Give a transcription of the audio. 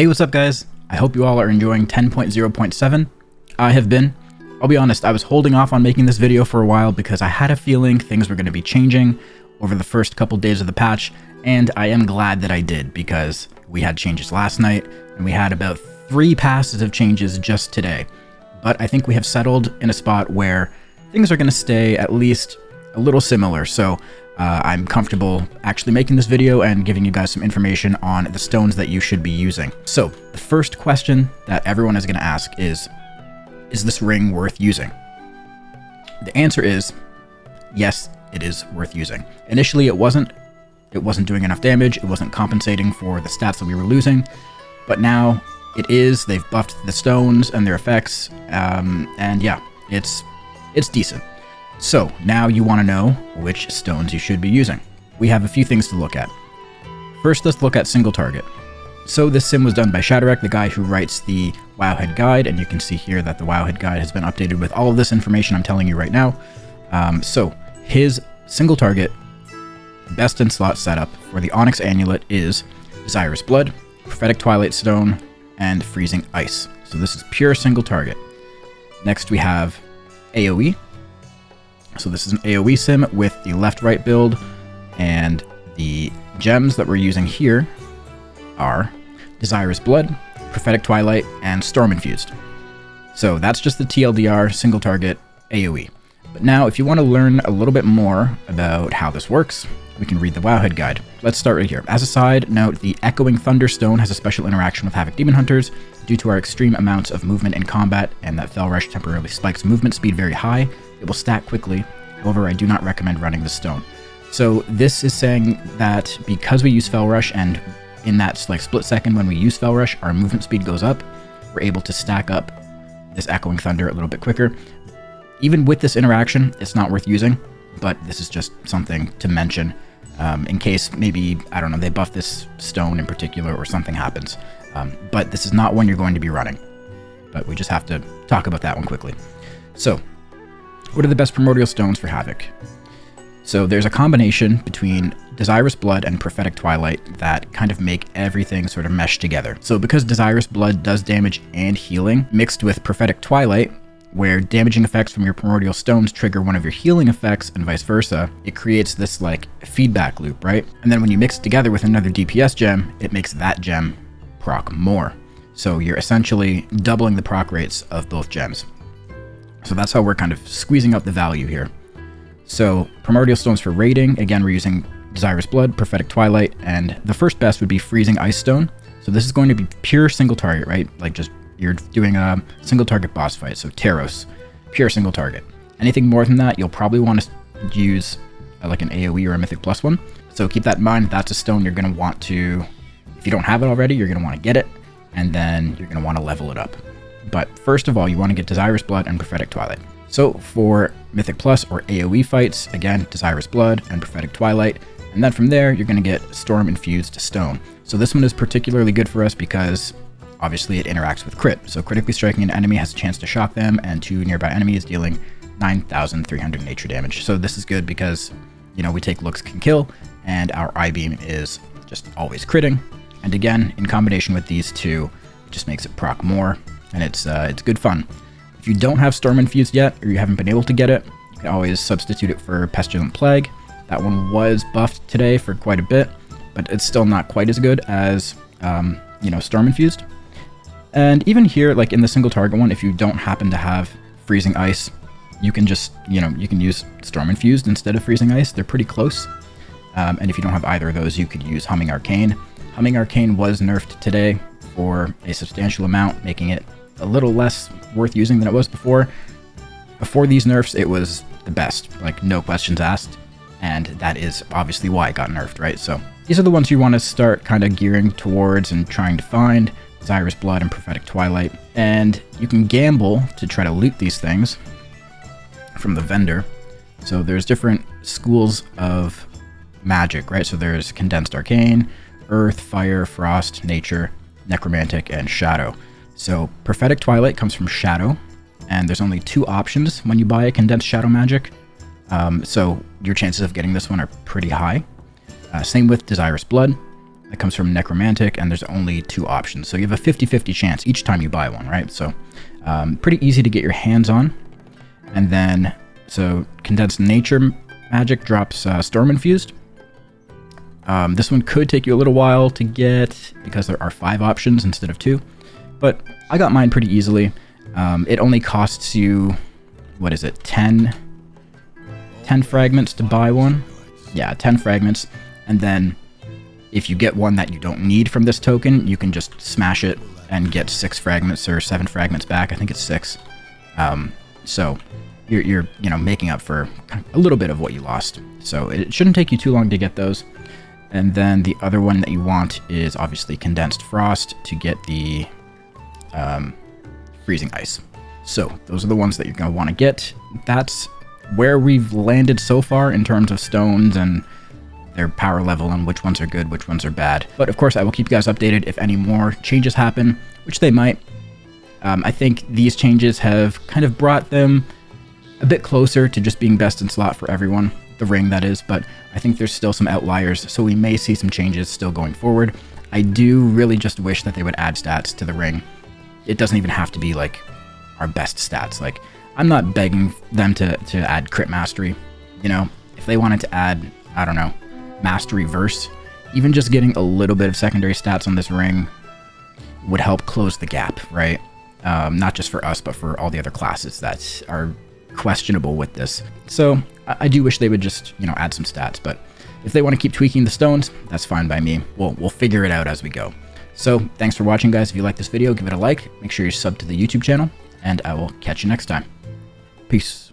Hey, what's up guys? I hope you all are enjoying 10.0.7. I have been. I'll be honest, I was holding off on making this video for a while because I had a feeling things were going to be changing over the first couple days of the patch, and I am glad that I did because we had changes last night, and we had about 3 passes of changes just today. But I think we have settled in a spot where things are going to stay at least a little similar, so I'm comfortable actually making this video and giving you guys some information on the stones that you should be using. So, the first question that everyone is going to ask is this ring worth using? The answer is, yes, it is worth using. Initially, it wasn't doing enough damage, it wasn't compensating for the stats that we were losing, but now it is. They've buffed the stones and their effects, and yeah, it's decent. So, now you want to know which stones you should be using. We have a few things to look at. First, let's look at single target. So this sim was done by Shadrack, the guy who writes the Wowhead Guide, and you can see here that the Wowhead Guide has been updated with all of this information I'm telling you right now. So, his single target, best in slot setup for the Onyx Amulet is Desirous Blood, Prophetic Twilight Stone, and Freezing Ice. So this is pure single target. Next we have AoE. So this is an AoE sim with the left-right build, and the gems that we're using here are Desirous Blood, Prophetic Twilight, and Storm Infused. So that's just the TLDR single target AoE. But now if you want to learn a little bit more about how this works, we can read the Wowhead Guide. Let's start right here. As a side note, the Echoing Thunderstone has a special interaction with Havoc Demon Hunters. Due to our extreme amounts of movement in combat, and that Fell Rush temporarily spikes movement speed very high, it will stack quickly. However, I do not recommend running the stone. So this is saying that because we use Fell Rush, and in that like split second when we use Fell Rush, our movement speed goes up, we're able to stack up this Echoing Thunder a little bit quicker. Even with this interaction, it's not worth using, but this is just something to mention in case maybe, I don't know, they buff this stone in particular or something happens. But this is not one you're going to be running. But we just have to talk about that one quickly. So, what are the best primordial stones for Havoc? So there's a combination between Desirous Blood and Prophetic Twilight that kind of make everything sort of mesh together. So because Desirous Blood does damage and healing, mixed with Prophetic Twilight, where damaging effects from your primordial stones trigger one of your healing effects and vice versa, it creates this like feedback loop, right? And then when you mix it together with another DPS gem, it makes that gem proc more. So you're essentially doubling the proc rates of both gems. So that's how we're kind of squeezing out the value here. So primordial stones for raiding, again, we're using Desirous Blood, Prophetic Twilight, and the first best would be Freezing Ice Stone. So this is going to be pure single target, right? Like just you're doing a single target boss fight. So Taros, pure single target. Anything more than that, you'll probably want to use like an AoE or a Mythic Plus one. So keep that in mind. That's a stone you're going to want to, if you don't have it already, you're going to want to get it, and then you're going to want to level it up. But first of all, you want to get Desirous Blood and Prophetic Twilight. So for Mythic Plus or AoE fights, again, Desirous Blood and Prophetic Twilight. And then from there, you're going to get Storm Infused Stone. So this one is particularly good for us because obviously it interacts with crit. So critically striking an enemy has a chance to shock them, and 2 nearby enemies dealing 9,300 nature damage. So this is good because, you know, we take looks can kill, and our I-beam is just always critting. And again, in combination with these two, it just makes it proc more. And it's good fun. If you don't have Storm Infused yet, or you haven't been able to get it, you can always substitute it for Pestilent Plague. That one was buffed today for quite a bit, but it's still not quite as good as, you know, Storm Infused. And even here, like in the single target one, if you don't happen to have Freezing Ice, you can just, you know, you can use Storm Infused instead of Freezing Ice. They're pretty close. And if you don't have either of those, you could use Humming Arcane. Humming Arcane was nerfed today for a substantial amount, making it a little less worth using than it was before. Before these nerfs, it was the best, like no questions asked, and that is obviously why it got nerfed, right? So these are the ones you want to start kind of gearing towards and trying to find: Desirous Blood and Prophetic Twilight. And you can gamble to try to loot these things from the vendor. So there's different schools of magic, right? So there's Condensed Arcane, Earth, Fire, Frost, Nature, Necromantic, and Shadow. So Prophetic Twilight comes from Shadow, and there's only 2 options when you buy a Condensed Shadow Magic. So your chances of getting this one are pretty high. Same with Desirous Blood. that comes from necromantic, and there's only 2 options. So you have a 50-50 chance each time you buy one, right? So pretty easy to get your hands on. And then, so condensed nature magic drops storm infused. This one could take you a little while to get because there are 5 options instead of 2, but I got mine pretty easily. It only costs you, what is it, 10 fragments to buy one? Yeah, 10 fragments. And then if you get one that you don't need from this token, you can just smash it and get 6 fragments or 7 fragments back. I think it's 6. So you're making up for a little bit of what you lost. So it shouldn't take you too long to get those. And then the other one that you want is obviously condensed frost to get the freezing ice. So those are the ones that you're going to want to get. That's where we've landed so far in terms of stones and their power level and which ones are good, which ones are bad. But of course, I will keep you guys updated if any more changes happen, which they might. I think these changes have kind of brought them a bit closer to just being best in slot for everyone, the ring that is, but I think there's still some outliers, so we may see some changes still going forward. I do really just wish that they would add stats to the ring. It doesn't even have to be like our best stats. Like, I'm not begging them to add crit mastery. You know, if they wanted to add, I don't know, mastery verse, even just getting a little bit of secondary stats on this ring would help close the gap, right? Not just for us, but for all the other classes that are questionable with this. So I do wish they would just, add some stats, but if they want to keep tweaking the stones, that's fine by me. We'll figure it out as we go. So thanks for watching, guys. If you like this video, give it a like, make sure you're subbed to the YouTube channel, and I will catch you next time. Peace.